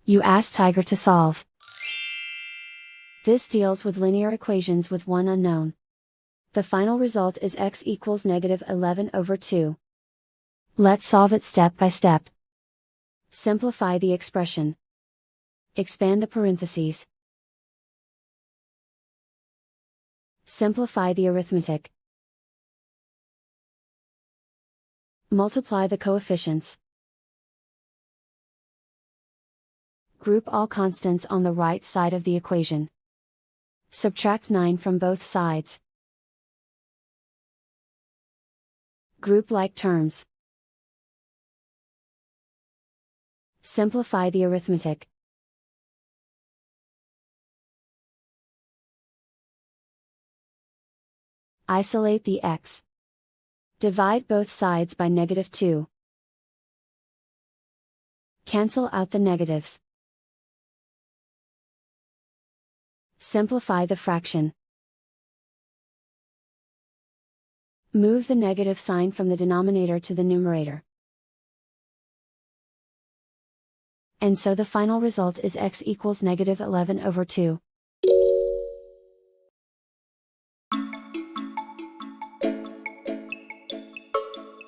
You ask Tiger to solve. This deals with linear equations with one unknown. The final result is x equals -11/2. Let's solve it step by step. Simplify the expression. Expand the parentheses. Simplify the arithmetic. Multiply the coefficients. Group all constants on the right side of the equation. Subtract 9 from both sides. Group like terms. Simplify the arithmetic. Isolate the x. Divide both sides by -2. Cancel out the negatives. Simplify the fraction. Move the negative sign from the denominator to the numerator. And so the final result is x equals -11/2.